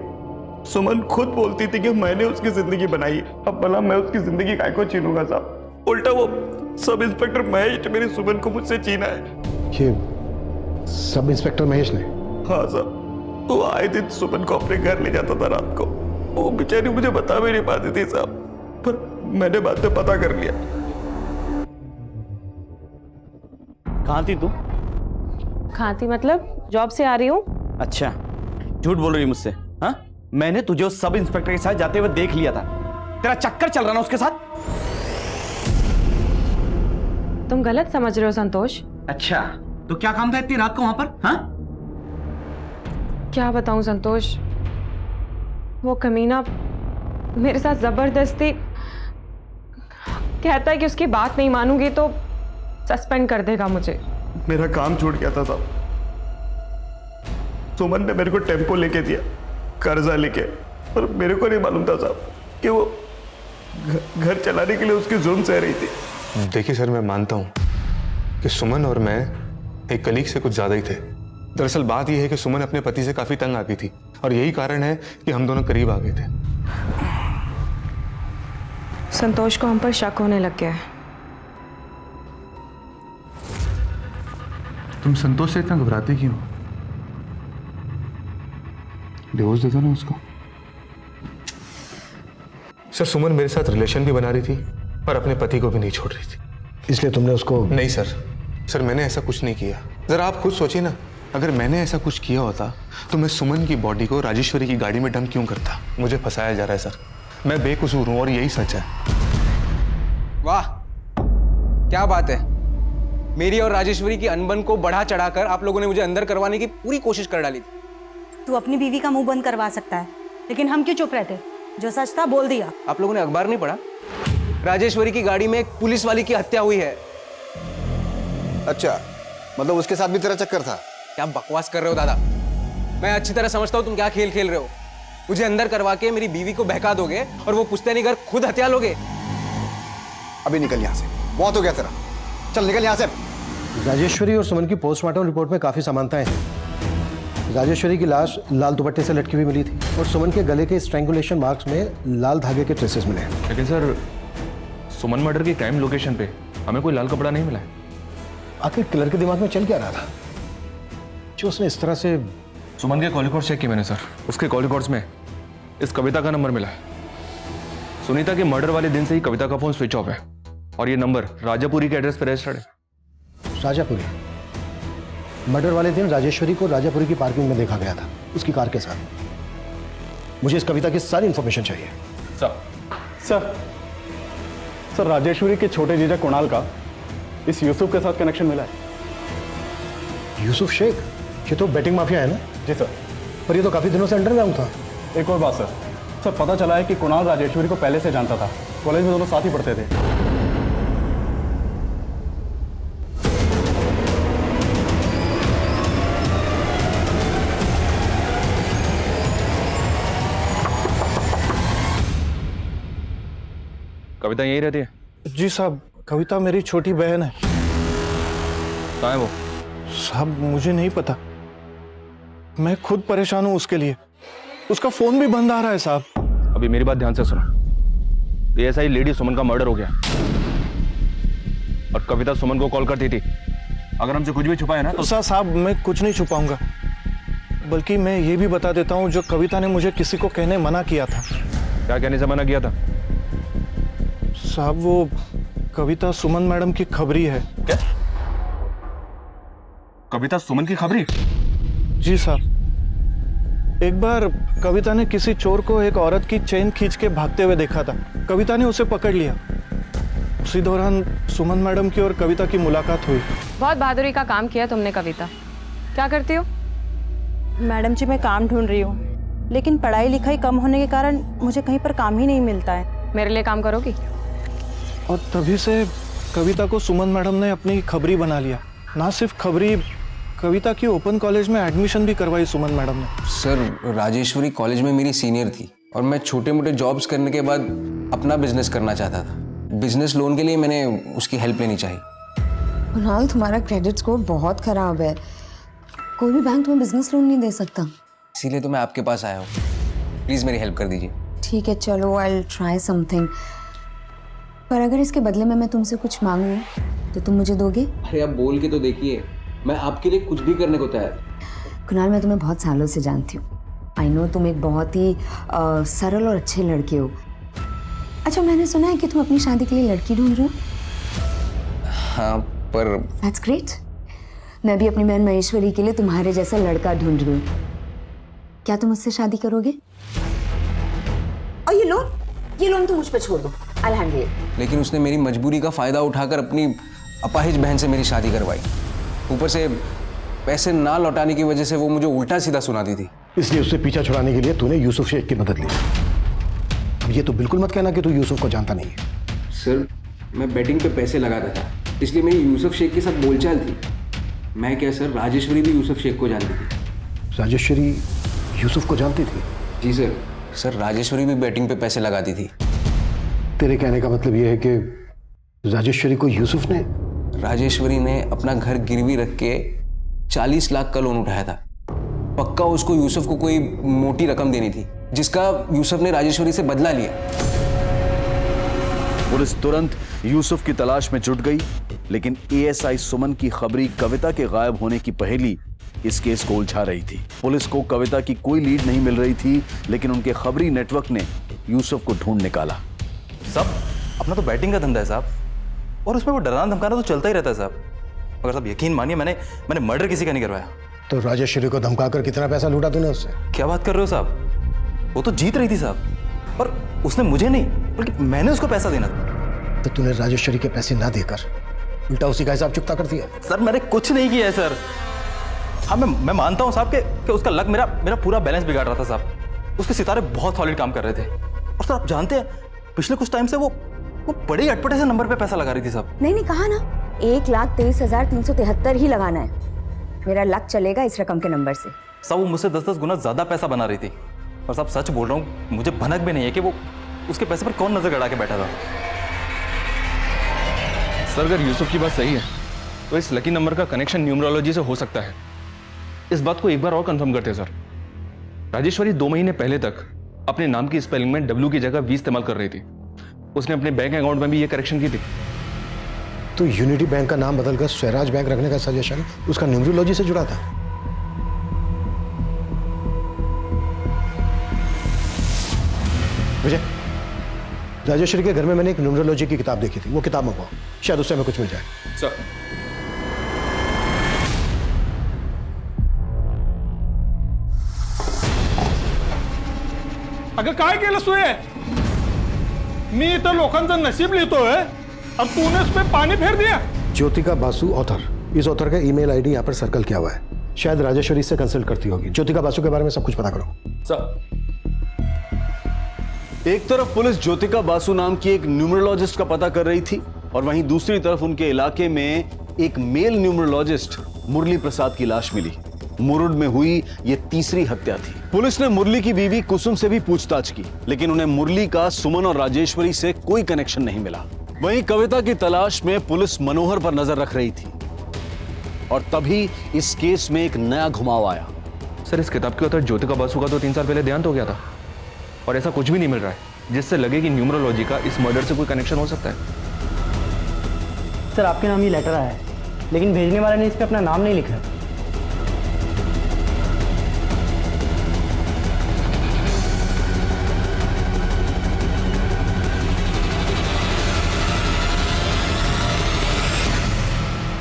सुमन खुद बोलती थी कि मैंने उसकी जिंदगी बनाई, अब भला मैं उसकी जिंदगी काय को छीनूंगा साहब। उल्टा वो सब इंस्पेक्टर महेश ने मेरी सुमन को मुझसे छीना है। ये सब इंस्पेक्टर महेश ने? हाँ साहब, वो आए दिन सुमन को अपने घर ले जाता था रात को। वो बेचारी मुझे बता भी नहीं पाती थी साहब, पर मैंने बाद में पता कर लिया। कहाँ थी तू? कहाँ थी मतलब? जॉब से आ रही हूँ। अच्छा, झूठ बोल रही मुझसे? हाँ, मैंने तुझे उस सब इंस्पेक्टर के साथ जाते हुए देख लिया था। तेरा चक्कर चल रहा ना उसके साथ। तुम गलत समझ रहे हो संतोष। अच्छा, तो क्या काम था इतनी रात को वहां पर? हाँ, क्या बताऊं संतोष, वो कमीना मेरे साथ जबरदस्ती कहता है कि उसकी बात नहीं मानूंगी तो सस्पेंड कर देगा मुझे। मेरा काम छूट गया था साहब। सुमन ने मेरे को टेम्पो लेके दिया, कर्जा लेके, पर मेरे को नहीं मालूम था साहब कि वो घर चलाने के लिए उसकी जुर्म सह रही थी। देखिए सर, मैं मानता हूँ कि सुमन और मैं एक कलीग से कुछ ज़्यादा ही थे। दरअसल बात यह है कि सुमन अपने पति से काफ़ी तंग आ गई थी, और यही कारण है कि हम दोनों करीब आ गए थे। संतोष को हम पर शक होने लग गया है। तुम संतोष से इतना घबराते क्यों? डिवोर्स दे दो ना उसको। सर सुमन मेरे साथ रिलेशन भी बना रही थी और अपने पति को भी नहीं छोड़ रही थी। इसलिए तुमने उसको? नहीं सर मैंने ऐसा कुछ नहीं किया। जरा आप खुद सोचिए ना, अगर मैंने ऐसा कुछ किया होता तो मैं सुमन की बॉडी को राजेश्वरी की गाड़ी में डंप क्यों करता? मुझे फंसाया जा रहा है सर, मैं बेकसूर हूं और यही सच है। वाह क्या बात है, मेरी और राजेश्वरी की अनबन को बढ़ा चढ़ाकर आप लोगों ने मुझे अंदर करवाने की पूरी कोशिश कर डाली थी। तू अपनी बीवी का मुंह बंद करवा सकता है, लेकिन हम क्यों चुप रहते? जो सच था बोल दिया। आप लोगों ने अखबार नहीं पढ़ा? राजेश्वरी की गाड़ी में एक पुलिस वाली की हत्या हुई है। अच्छा, मतलब उसके साथ भी तेरा चक्कर था? क्या बकवास कर रहे हो दादा, मैं अच्छी तरह समझता हूँ तुम क्या खेल खेल रहे हो। मुझे अंदर करवा के मेरी बीवी को बहका दोगे और वो पुश्तैनी घर खुद हत्या लोगे। अभी निकल यहाँ से, बहुत हो गया तेरा, चल निकल यहाँ से। राजेश्वरी और सुमन की पोस्टमार्टम रिपोर्ट में काफी समानताएं हैं। राजेश्वरी की लाश लाल दुपट्टे से लटकी हुई मिली थी और सुमन के गले के स्ट्रैंगुलेशन मार्क्स में लाल धागे के ट्रेसेस मिले हैं। लेकिन सर सुमन मर्डर की क्राइम लोकेशन पे हमें कोई लाल कपड़ा नहीं मिला है। आखिर किलर के दिमाग में चल क्या रहा था जो उसने इस तरह से? सुमन के कॉल रिकॉर्ड चेक किए मैंने सर, उसके कॉल रिकॉर्ड्स में इस कविता का नंबर मिला है। सुनीता के मर्डर वाले दिन से ही कविता का फोन स्विच ऑफ है और ये नंबर राजापुरी के एड्रेस पर रजिस्टर्ड है। राजापुरी? मर्डर वाले दिन राजेश्वरी को राजापुरी की पार्किंग में देखा गया था उसकी कार के साथ। मुझे इस कविता की सारी इंफॉर्मेशन चाहिए। सर राजेश्वरी के छोटे जीजा कुणाल का इस यूसुफ के साथ कनेक्शन मिला है। यूसुफ शेख? ये तो बेटिंग माफिया है ना? जी सर। पर ये तो काफी दिनों से अंडरग्राउंड था। एक और बात सर पता चला है कि कुणाल राजेश्वरी को पहले से जानता था, कॉलेज में दोनों साथ ही पढ़ते थे। कविता यही रहती है? जी साहब, कविता मेरी छोटी बहन है। कहाँ है वो? साहब मुझे नहीं पता, मैं खुद परेशान हूं उसके लिए। उसका फोन भी बंद आ रहा है साहब। अभी मेरी बात ध्यान से सुनो। एएसआई लेडी सुमन का मर्डर हो गया और कविता सुमन को कॉल करती थी। अगर हमसे कुछ भी छुपाया ना तो साहब मैं कुछ नहीं छुपाऊंगा, बल्कि मैं ये भी बता देता हूं जो कविता ने मुझे किसी को कहने मना किया था। क्या कहने से मना किया था? साहब वो कविता सुमन मैडम की खबरी है। क्या? कविता सुमन की खबरी? जी साहब, एक बार कविता ने किसी चोर को एक औरत की चेन खींच के भागते हुए देखा था। कविता ने उसे पकड़ लिया। उसी दौरान सुमन मैडम की और कविता की मुलाकात हुई। बहुत बहादुरी का काम किया तुमने कविता। क्या करती हो? मैडम जी मैं काम ढूंढ रही हूँ, लेकिन पढ़ाई लिखाई कम होने के कारण मुझे कहीं पर काम ही नहीं मिलता है। मेरे लिए काम करोगी? और तभी से कविता को सुमन मैडम ने अपनी खबरी बना लिया। ना सिर्फ खबरी, कविता की ओपन कॉलेज में एडमिशन भी करवाई सुमन मैडम ने। सर राजेश्वरी कॉलेज में मेरी सीनियर थी और मैं छोटे मोटे जॉब्स करने के बाद अपना बिजनेस करना चाहता था। बिजनेस लोन के लिए मैंने उसकी हेल्प लेनी चाहिए। कुणाल तुम्हारा क्रेडिट स्कोर बहुत खराब है, कोई भी बैंक तुम्हें बिजनेस लोन नहीं दे सकता। इसीलिए तो मैं आपके पास आया हूँ, प्लीज़ मेरी हेल्प कर दीजिए। ठीक है चलो, आई विल ट्राई समथिंग, पर अगर इसके बदले में मैं तुमसे कुछ मांगूं तो तुम मुझे दोगे? अरे आप बोल के तो देखिए, मैं आपके लिए कुछ भी करने को तैयार। कुणाल मैं तुम्हें बहुत सालों से जानती हूँ। आई नो तुम एक बहुत ही सरल और अच्छे लड़के हो। अच्छा मैंने सुना है कि तुम अपनी शादी के लिए लड़की ढूंढ रहे हो। हाँ पर दैट्स ग्रेट। मैं भी अपनी बहन महेश्वरी के लिए तुम्हारे जैसा लड़का ढूंढ रही हूँ। क्या तुम मुझसे शादी करोगे? और ये लोन तुम मुझ पर छोड़ दो, I'll handle it। लेकिन उसने मेरी मजबूरी का फायदा उठाकर अपनी अपाहिज बहन से मेरी शादी करवाई। ऊपर से पैसे ना लौटाने की वजह से वो मुझे उल्टा सीधा सुनाती थी। इसलिए उससे पीछा छुड़ाने के लिए तूने यूसुफ शेख की मदद ली। अब ये तो बिल्कुल मत कहना कि तू यूसुफ को जानता नहीं है। सर मैं बेटिंग पे पैसे लगाता था, इसलिए मेरी यूसुफ शेख के साथ बोलचाल थी। मैं क्या सर, राजेश्वरी भी यूसुफ शेख को जानती थी। राजेश्वरी यूसुफ को जानती थी? जी सर। सर राजेश्वरी भी बेटिंग पे पैसे लगाती थी। तेरे कहने का मतलब ये है कि राजेश्वरी को यूसुफ ने? राजेश्वरी ने अपना घर गिरवी रख के 40 लाख का लोन उठाया था। पक्का उसको यूसुफ को कोई मोटी रकम देनी थी। जिसका यूसुफ ने राजेश्वरी से बदला लिया। पुलिस तुरंत यूसुफ की तलाश में जुट गई, लेकिन एएसआई सुमन की खबरी कविता के गायब होने की पहेली इस केस को उलझा रही थी। पुलिस को कविता की कोई लीड नहीं मिल रही थी, लेकिन उनके खबरी नेटवर्क ने यूसुफ को ढूंढ निकाला। साहब अपना तो बैटिंग का धंधा है साहब, और उसमें वो डराना धमकाना तो चलता ही रहता है साहब। मगर साहब यकीन मानिए मैंने मर्डर किसी का नहीं करवाया। तो राजेश्वरी को धमकाकर कितना पैसा लूटा तूने उससे? क्या बात कर रहे हो साहब, वो तो जीत रही थी साहब, और उसने मुझे नहीं बल्कि मैंने उसको पैसा देना था। तो तूने राजेश्वरी के पैसे ना देकर उल्टा उसी का हिसाब चुकता कर दिया? सर मैंने कुछ नहीं किया है सर। हाँ मैं मानता हूँ साहब कि उसका लक मेरा पूरा बैलेंस बिगाड़ रहा था साहब। उसके सितारे बहुत सॉलिड काम कर रहे थे, और सर आप जानते हैं पिछले कुछ टाइम से वो बड़े अटपटे से नंबर पे पैसा लगा रही थी साहब। नहीं कहा ना, 1,23,373 ही लगाना है। मेरा लक चलेगा इस रकम के नंबर से। साहब वो मुझसे 10-10 गुना ज्यादा पैसा बना रही थी, और साहब सच बोल रहा हूँ, मुझे भनक भी नहीं है कि वो उसके पैसे पर कौन नजर गड़ा के बैठा था। सर अगर यूसुफ की बात सही है तो इस लकी नंबर का कनेक्शन न्यूमरोलॉजी से हो सकता है। इस बात को एक बार और कंफर्म करते हैं सर। राजेश्वरी 2 महीने पहले तक अपने नाम की स्पेलिंग में W की जगह V इस्तेमाल कर रही थी। उसने अपने बैंक अकाउंट में भी ये करेक्शन की थी। तो यूनिटी बैंक का नाम बदलकर स्वराज बैंक रखने का सजेशन उसका न्यूमरोलॉजी से जुड़ा था। विजय, राजेश्वरी के घर में मैंने एक न्यूमरोलॉजी की किताब देखी थी, वो किताब मंगवाओ, शायद उससे हमें कुछ मिल जाए। सर अगं काय केलं सोय? मी इथं लोकांचं नसीब लिहितोय और तूने उस पे पानी फेर दिया। ज्योतिका बासु ऑथर, इस ऑथर का ईमेल आईडी यहाँ पर सर्कल किया हुआ है। शायद राजेश्वरी से कंसल्ट करती होगी। ज्योतिका बासु के बारे में सब कुछ पता करो। सर एक तरफ पुलिस ज्योतिका बासु नाम की एक न्यूमरोलॉजिस्ट का पता कर रही थी, और वहीं दूसरी तरफ उनके इलाके में एक मेल न्यूमरोलॉजिस्ट मुरली प्रसाद की लाश मिली। मुरुड में हुई ये तीसरी हत्या थी। पुलिस ने मुरली की बीवी कुसुम से भी पूछताछ की, लेकिन उन्हें मुरली का सुमन और राजेश्वरी से कोई कनेक्शन नहीं मिला। वहीं कविता की तलाश में पुलिस मनोहर पर नजर रख रही थी, और तभी इस केस में एक नया घुमाव आया। सर इस किताब के author ज्योतिका बासु का तो 3 साल पहले देहांत हो गया था, और ऐसा कुछ भी नहीं मिल रहा है जिससे लगे कि न्यूमरोलॉजी का इस मर्डर से कोई कनेक्शन हो सकता है। सर आपके नाम ये लेटर आया है, लेकिन भेजने वाले ने इस पे अपना नाम नहीं लिखा है।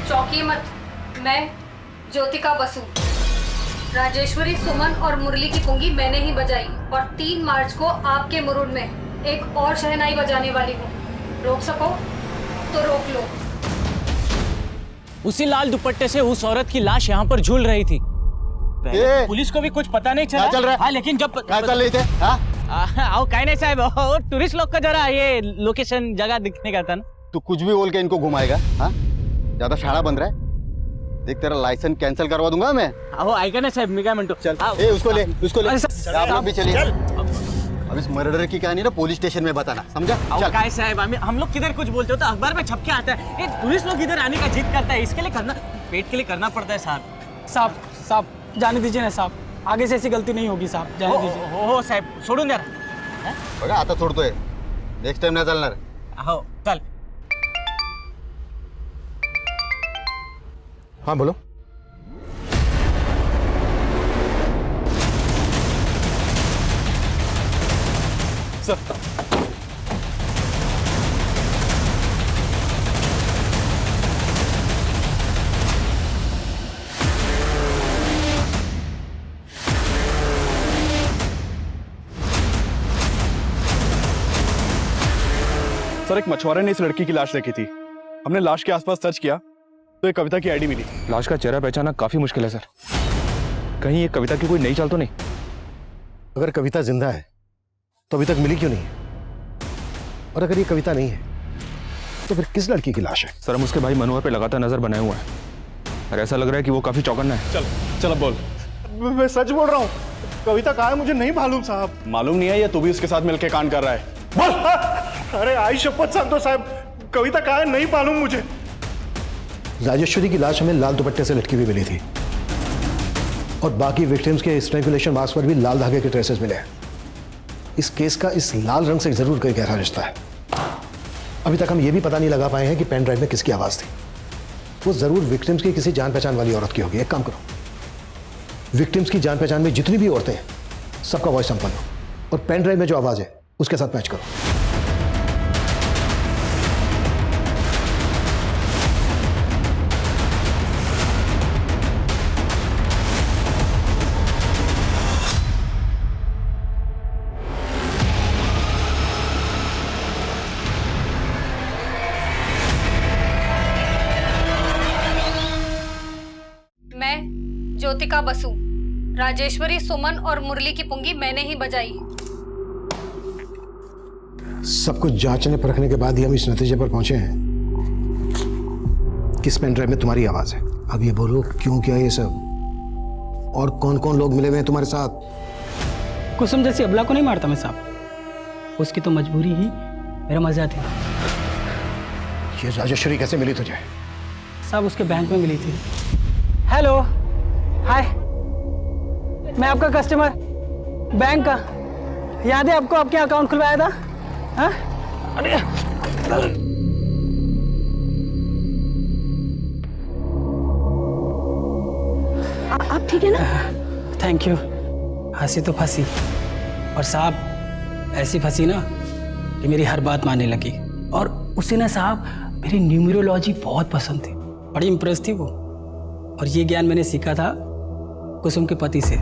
चौंकिए मत, मैं ज्योतिका बसु, राजेश्वरी, सुमन और मुरली की पुंगी मैंने ही बजाई, और 3 मार्च को आपके मुरुड में एक और शहनाई बजाने वाली हूँ। रोक सको तो रोक लो। उसी लाल दुपट्टे से उस औरत की लाश यहाँ पर झूल रही थी। पुलिस को भी कुछ पता नहीं चला। चल रहा है? हाँ, लेकिन जब क्या चल रही थे? आओ कहीं नहीं साहब, टूरिस्ट लोग का जरा ये लोकेशन जगह दिखने का था ना। तू कुछ भी बोल के इनको घुमाएगा? हाँ ज्यादा शाड़ा बन रहा है। देख तेरा लाइसेंस कैंसिल करवा दूंगा मैं। आओ आएगा ना साहब, मैं क्या मिनटो। चल ए उसको ले आप लोग भी चलिए। अब इस मर्डर की कहानी ना पुलिस स्टेशन में बताना, समझा? चल काय साहब, हम लोग किधर कुछ बोलते हो तो अखबार में छप के आता है। ये टूरिस्ट लोग इधर आने का जिद करता है, इसके लिए करना, पेट के लिए करना पड़ता है साहब। साहब जाने दीजिए ना साहब, आगे से ऐसी गलती नहीं होगी साहब, जाने दीजिए। हो साहब, सोडून जरा। बघा आता सोडतोय, नेक्स्ट टाइम नाही चालणार। हो चल। हाँ बोलो। सर सर एक मछुआरे ने इस लड़की की लाश देखी थी। हमने लाश के आसपास सर्च किया तो एक कविता की आईडी मिली। लाश का चेहरा पहचानना काफी मुश्किल है सर। कहीं ये कविता की कोई नई चाल तो नहीं? अगर कविता जिंदा है तो अभी तक मिली क्यों नहीं? और अगर ये कविता नहीं है तो फिर किस लड़की की लाश है? सर हम उसके भाई मनोहर पे लगातार नजर बनाए हुए हैं, और ऐसा लग रहा है कि वो काफी चौकन्ना है। चल बोल। मैं सच बोल रहा हूँ, कविता कहाँ है मुझे नहीं मालूम साहब। मालूम नहीं है या तू भी उसके साथ मिलकर कांड कर रहा है? बोल। अरे आई शपथ सांगतो साहब, कविता कहाँ है नहीं मालूम मुझे। राजेश्वरी की लाश हमें लाल दुपट्टे से लटकी हुई मिली थी, और बाकी विक्टिम्स के स्ट्रैंगुलेशन मार्क्स पर भी लाल धागे के ट्रेसेस मिले हैं। इस केस का इस लाल रंग से जरूर कोई गहरा रिश्ता है। अभी तक हम ये भी पता नहीं लगा पाए हैं कि पेन ड्राइव में किसकी आवाज थी। वो जरूर विक्टिम्स की किसी जान पहचान वाली औरत की होगी। एक काम करो, विक्टिम्स की जान पहचान में जितनी भी औरतें हैं सबका वॉइस सैंपल लो और पेन ड्राइव में जो आवाज है उसके साथ मैच करो। मैं ज्योतिका बसु, राजेश्वरी, सुमन और मुरली की पुंगी मैंने ही बजाई। सब कुछ जांचने परखने के बाद ही हम इस नतीजे पर पहुंचे हैं किस पेन ड्राइव में तुम्हारी आवाज है। अब ये बोलो क्यों किया ये सब, और कौन कौन लोग मिले हुए हैं तुम्हारे साथ? कुसुम जैसी अबला को नहीं मारता मैं साहब, उसकी तो मजबूरी ही मेरा मजा थी। ये राजेश्वरी कैसे मिली तुझे? साहब उसके बैंक में मिली थी। हेलो, हाय, मैं आपका कस्टमर बैंक का, याद है आपको? आपके अकाउंट खुलवाया था। हाँ? अरे आप ठीक है ना? Thank you. हंसी तो फंसी, और साहब ऐसी फंसी ना कि मेरी हर बात मानने लगी। और उसे ना साहब मेरी न्यूमरोलॉजी बहुत पसंद थी, बड़ी इम्प्रेस थी वो। और ये ज्ञान मैंने सीखा था कुसुम के पति से,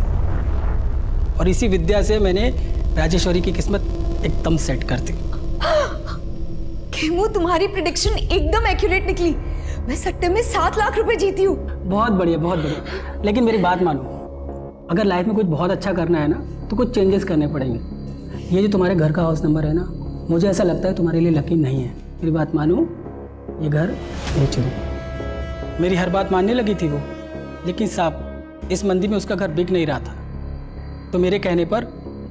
और इसी विद्या से मैंने राजेश्वरी की किस्मत एकदम सेट कर दी। खेमू, तुम्हारी प्रेडिक्शन एकदम एक्यूरेट निकली। मैं सट्टे में 7 लाख रुपए जीती हूँ। बहुत बढ़िया, बहुत बढ़िया। लेकिन मेरी बात मानो, अगर लाइफ में कुछ बहुत अच्छा करना है ना तो कुछ चेंजेस करने पड़ेंगे। ये जो तुम्हारे घर का हाउस नंबर है ना, मुझे ऐसा लगता है तुम्हारे लिए लकी नहीं है। मेरी बात मानो, ये घर बेच दो। मेरी हर बात मानने लगी थी वो, लेकिन साहब इस मंदी में उसका घर बिक नहीं रहा था, तो मेरे कहने पर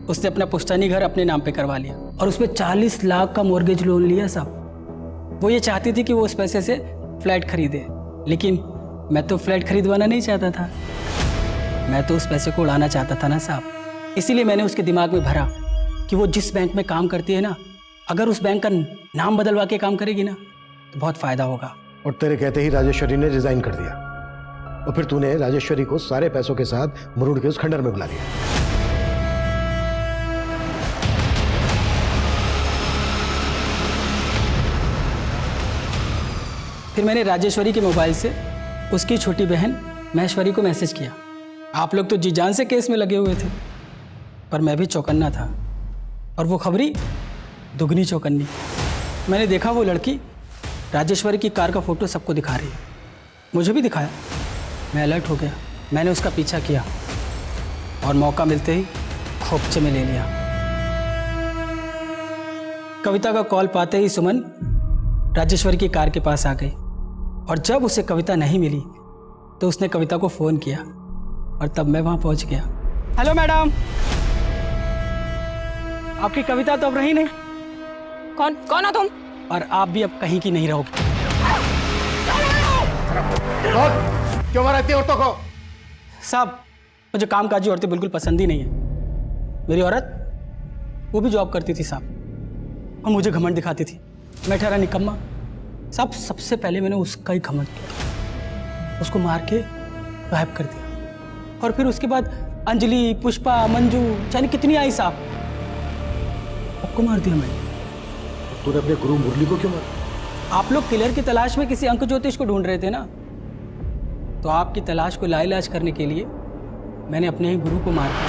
उसने अपना पुश्तैनी घर अपने नाम पे करवा लिया और उसमें 40 लाख का मॉर्गेज लोन लिया साहब। वो ये चाहती थी कि वो उस पैसे से फ्लैट खरीदे, लेकिन मैं तो फ्लैट खरीदवाना नहीं चाहता था, मैं तो उस पैसे को उड़ाना चाहता था ना साहब। इसीलिए मैंने उसके दिमाग में भरा कि वो जिस बैंक में काम करती है ना, अगर उस बैंक का नाम बदलवा के काम करेगी ना तो बहुत फ़ायदा होगा। और तेरे कहते ही राजेश्वरी ने रिजाइन कर दिया, और फिर तूने राजेश्वरी को सारे पैसों के साथ मुरुड़ के उस खंडर में बुला लिया। फिर मैंने राजेश्वरी के मोबाइल से उसकी छोटी बहन महेश्वरी को मैसेज किया। आप लोग तो जी जान से केस में लगे हुए थे, पर मैं भी चौकन्ना था, और वो खबरी दुगनी चौकन्नी। मैंने देखा वो लड़की राजेश्वरी की कार का फोटो सबको दिखा रही है, मुझे भी दिखाया। मैं अलर्ट हो गया, मैंने उसका पीछा किया और मौका मिलते ही खोपचे में ले लिया। कविता का कॉल पाते ही सुमन राजेश्वरी की कार के पास आ गई, और जब उसे कविता नहीं मिली तो उसने कविता को फ़ोन किया, और तब मैं वहाँ पहुँच गया। हेलो मैडम, आपकी कविता तो अब रही नहीं। कौन हो तुम? और आप भी अब कहीं की नहीं रहोगे। क्यों मारा इतनी औरतों को? साहब मुझे कामकाजी औरतें बिल्कुल पसंद ही नहीं है। मेरी औरत वो भी जॉब करती थी साहब, और मुझे घमंड दिखाती थी। मैं ठहरा निकम्मा साहब। सबसे पहले मैंने उसका ही घमंड किया, उसको मार के गायब कर दिया। और फिर उसके बाद अंजलि, पुष्पा, मंजू, जाने कितनी आई साहब, सबको मार दिया मैंने। तूने अपने गुरु मुरली को क्यों मारा? आप लोग किलर की तलाश में किसी अंक ज्योतिष को ढूंढ रहे थे ना, तो आपकी तलाश को लाइलाज करने के लिए मैंने अपने ही गुरु को मार दिया।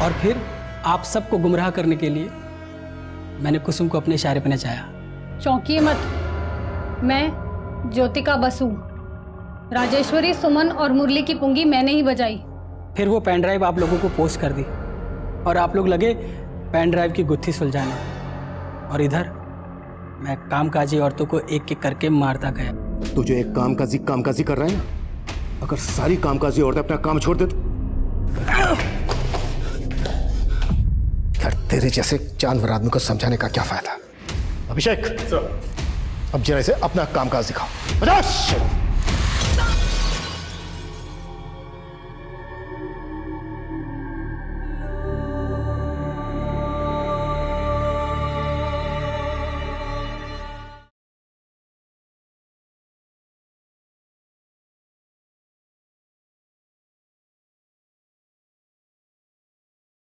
और फिर आप सबको गुमराह करने के लिए मैंने कुसुम को अपने इशारे पर नचाया। चौंकिए मत, मैं ज्योतिका बसु, राजेश्वरी, सुमन और मुरली की पुंगी मैंने ही बजाई। फिर वो पेन ड्राइव आप लोगों को पोस्ट कर दी, और आप लोग लगे पेन ड्राइव की गुत्थी सुलझाने, और इधर मैं कामकाजी औरतों को एक एक करके मारता गया। तू जो एक कामकाजी कर रहा है ना, अगर सारी कामकाजी औरतें अपना काम छोड़ दे तो यार तेरे जैसे जानवर आदमी को समझाने का क्या फायदा? अभिषेक, अब जरा इसे अपना कामकाज दिखाओ।